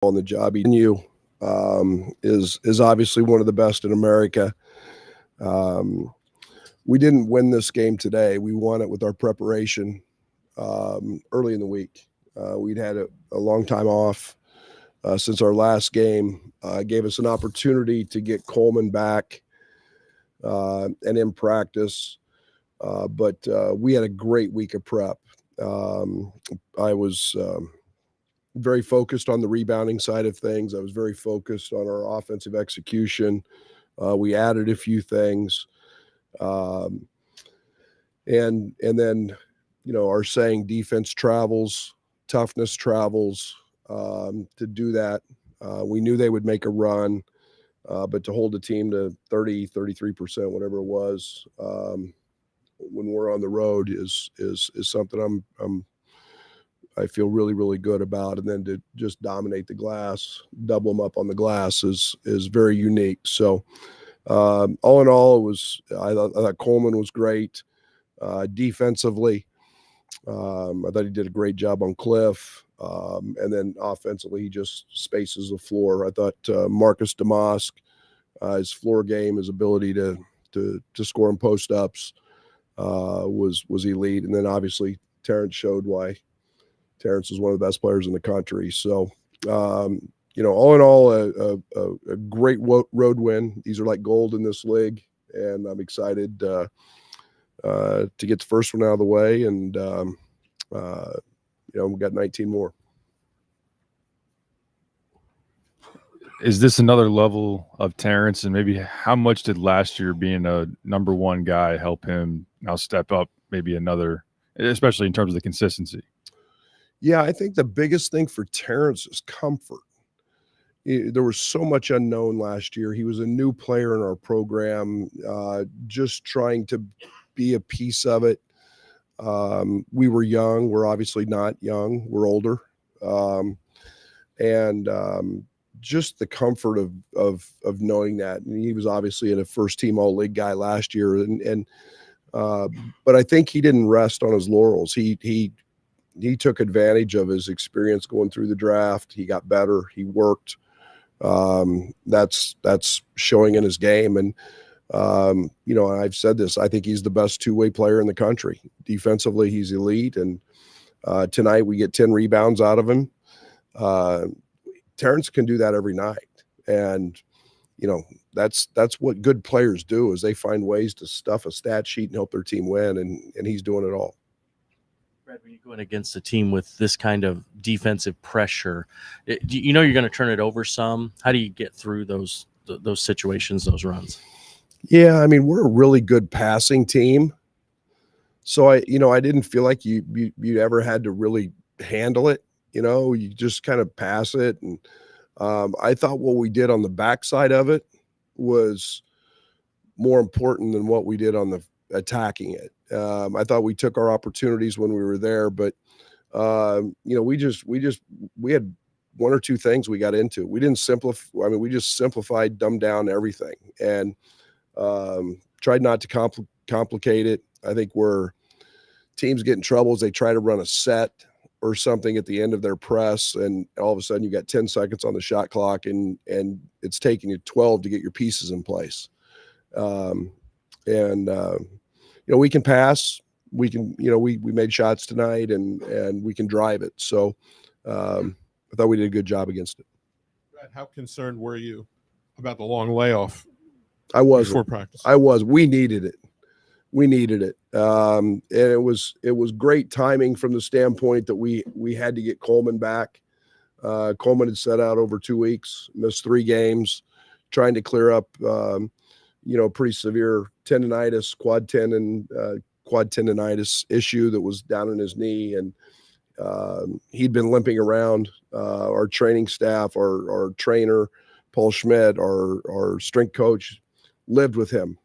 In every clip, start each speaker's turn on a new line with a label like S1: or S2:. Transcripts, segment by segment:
S1: on the job. Is obviously one of the best in America. We didn't win this game today. We won it with our preparation early in the week. We'd had a long time off since our last game. Gave us an opportunity to get Coleman back and in practice. But we had a great week of prep. I was very focused on the rebounding side of things. I was very focused on our offensive execution. We added a few things. And then, our saying defense travels, toughness travels. To do that, we knew they would make a run, but to hold the team to 33%, whatever it was, when we're on the road is something I feel really, really good about. And then to just dominate the glass, double them up on the glass is very unique. So all in all, I thought Coleman was great defensively. I thought he did a great job on Cliff. And then offensively, he just spaces the floor. I thought Marcus Damask, his floor game, his ability to score in post-ups was elite. And then obviously Terrence showed why Terrence is one of the best players in the country. So, all in all, a great road win. These are like gold in this league, and I'm excited to get the first one out of the way. And, we've got 19 more.
S2: Is this another level of Terrence? And maybe how much did last year being a number one guy help him now step up maybe another, especially in terms of the consistency?
S1: Yeah, I think the biggest thing for Terrence is comfort. There was so much unknown last year. He was a new player in our program, just trying to be a piece of it. We were young. We're obviously not young. We're older. Just the comfort of knowing that. And he was obviously a first-team All-League guy last year. But I think he didn't rest on his laurels. He took advantage of his experience going through the draft. He got better. He worked. That's showing in his game. And, I've said this, I think he's the best two-way player in the country. Defensively, he's elite. And tonight we get 10 rebounds out of him. Terrence can do that every night. And, that's what good players do, is they find ways to stuff a stat sheet and help their team win. And he's doing it all.
S3: When you're going against a team with this kind of defensive pressure, you're going to turn it over some. How do you get through those situations, those runs?
S1: Yeah, I mean, we're a really good passing team. So I didn't feel like you ever had to really handle it. You just kind of pass it. And I thought what we did on the backside of it was more important than what we did on the attacking it. I thought we took our opportunities when we were there, but we had one or two things we got into. We didn't simplify. I mean, we just simplified, dumbed down everything, and tried not to complicate it. I think where teams get in trouble is they try to run a set or something at the end of their press, and all of a sudden you got 10 seconds on the shot clock, and it's taking you 12 to get your pieces in place. We can pass. We can, we made shots tonight, and we can drive it. So I thought we did a good job against it.
S4: Brad, how concerned were you about the long layoff?
S1: I was
S4: before practice.
S1: We needed it. And it was great timing from the standpoint that we had to get Coleman back. Coleman had set out over 2 weeks, missed 3 games, trying to clear up, pretty severe tendonitis, quad tendonitis issue that was down in his knee. And he'd been limping around. Our training staff, our trainer, Paul Schmidt, our strength coach, lived with him.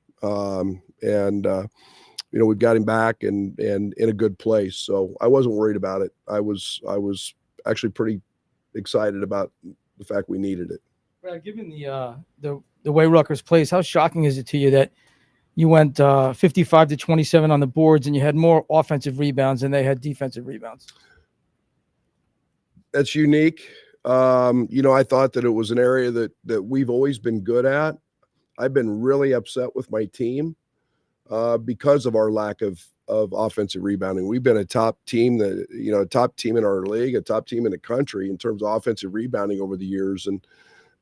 S1: We've got him back and in a good place. So I wasn't worried about it. I was actually pretty excited about the fact we needed it.
S5: Brad, given the way Rutgers plays, how shocking is it to you that you went 55 to 27 on the boards and you had more offensive rebounds than they had defensive rebounds?
S1: That's unique. I thought that it was an area that we've always been good at. I've been really upset with my team because of our lack of offensive rebounding. We've been a top team a top team in our league, a top team in the country in terms of offensive rebounding over the years. And,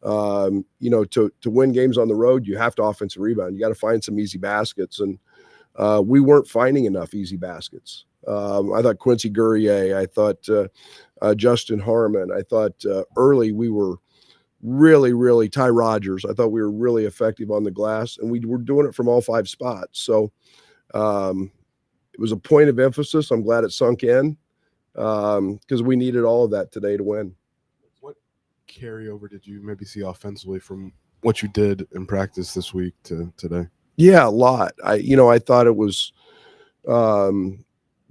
S1: to win games on the road, you have to offensive rebound. You got to find some easy baskets. And we weren't finding enough easy baskets. I thought Quincy Guerrier, I thought Justin Harmon, I thought early we were really Ty Rogers. I thought we were really effective on the glass, and we were doing it from all 5 spots. So it was a point of emphasis. I'm glad it sunk in because we needed all of that today to win.
S6: What carryover did you maybe see offensively from what you did in practice this week to today?
S1: Yeah, a lot. I thought it was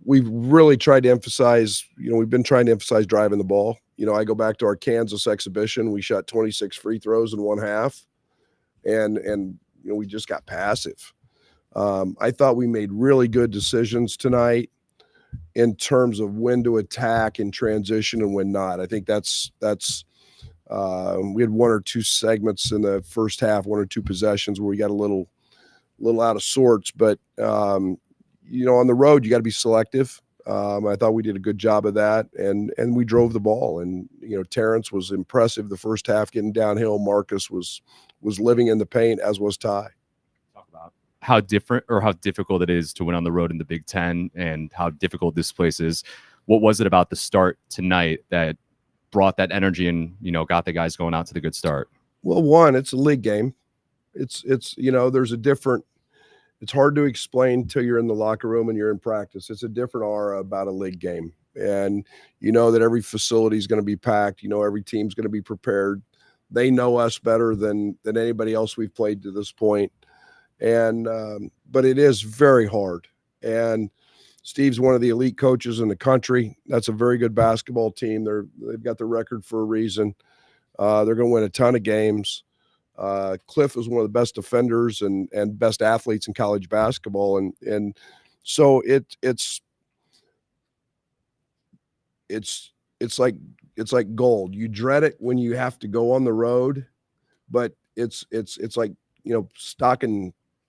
S1: we've really tried to emphasize, we've been trying to emphasize driving the ball. I go back to our Kansas exhibition. We shot 26 free throws in one half, and we just got passive. I thought we made really good decisions tonight in terms of when to attack in transition and when not. I think that's we had 1 or 2 segments in the first half, 1 or 2 possessions where we got a little out of sorts, but on the road, you got to be selective. I thought we did a good job of that, and we drove the ball. And Terrence was impressive the first half, getting downhill. Marcus was living in the paint, as was Ty.
S7: Talk about how different or how difficult it is to win on the road in the Big Ten, and how difficult this place is. What was it about the start tonight that brought that energy and got the guys going out to the good start?
S1: Well, one, it's a league game. It's there's a different. It's hard to explain till you're in the locker room and you're in practice. It's a different aura about a league game. And that every facility is going to be packed. Every team's going to be prepared. They know us better than anybody else we've played to this point. And but it is very hard. And Steve's one of the elite coaches in the country. That's a very good basketball team. They've got the record for a reason. They're going to win a ton of games. Cliff is one of the best defenders and best athletes in college basketball. And so it's like gold. You dread it when you have to go on the road, but it's like,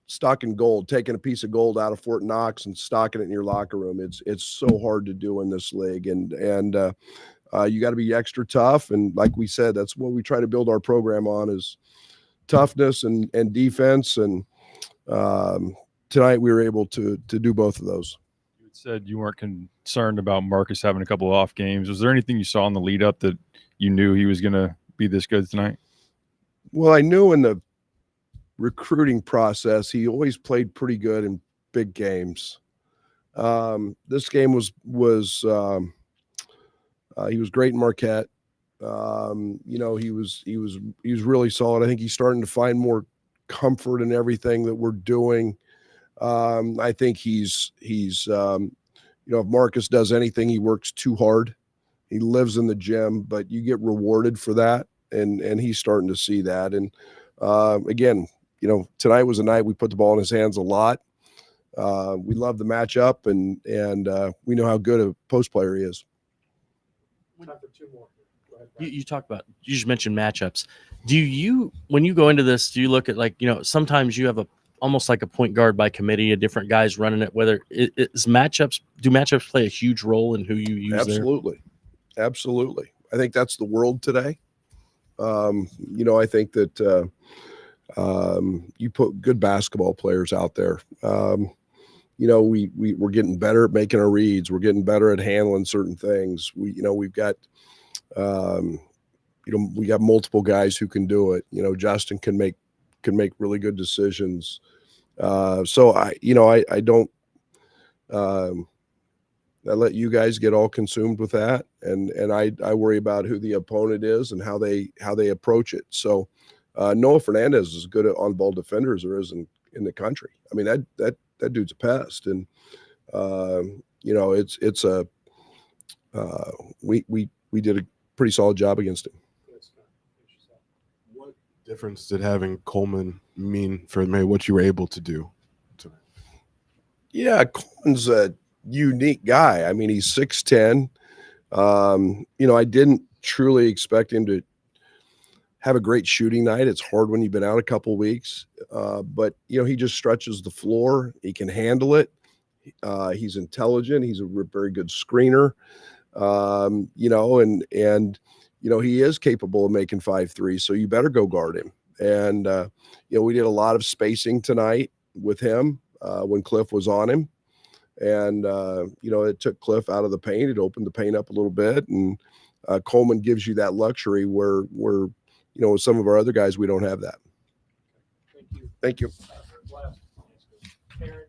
S1: stocking gold, taking a piece of gold out of Fort Knox and stocking it in your locker room. It's so hard to do in this league. And you got to be extra tough. And like we said, that's what we try to build our program on, is toughness and defense. And tonight we were able to do both of those.
S2: You said you weren't concerned about Marcus having a couple of off games. Was there anything you saw in the lead up that you knew he was going to be this good tonight?
S1: Well, I knew in the recruiting process he always played pretty good in big games. This game was he was great in Marquette. He was really solid. I think he's starting to find more comfort in everything that we're doing. I think he's if Marcus does anything, he works too hard. He lives in the gym, but you get rewarded for that. And he's starting to see that. And again, tonight was a night we put the ball in his hands a lot. We love the matchup, and we know how good a post player he is.
S3: You just mentioned matchups. When you go into this, do you look at sometimes you have almost like a point guard by committee, a different guys running it, whether it's matchups, do matchups play a huge role in who you use?
S1: Absolutely. I think that's the world today. I think that you put good basketball players out there. We're getting better at making our reads. We're getting better at handling certain things. We've got we got multiple guys who can do it. Justin can make really good decisions. So I don't I let you guys get all consumed with that, and I worry about who the opponent is and how they approach it. So Noah Fernandez is as good at on-ball defender as there is in the country. I mean, that dude's a pest, and we did a pretty solid job against him.
S6: What difference did having Coleman mean for maybe what you were able to do tonight?
S1: Yeah, Coleman's a unique guy. I mean, he's 6'10". I didn't truly expect him to have a great shooting night. It's hard when you've been out a couple weeks, but he just stretches the floor. He can handle it. He's intelligent. He's a very good screener. And he is capable of making 5 threes. So you better go guard him. And we did a lot of spacing tonight with him when Cliff was on him. And it took Cliff out of the paint. It opened the paint up a little bit, and Coleman gives you that luxury where with some of our other guys, we don't have that.
S5: Thank you.
S1: Thank you.
S5: Last, Terren,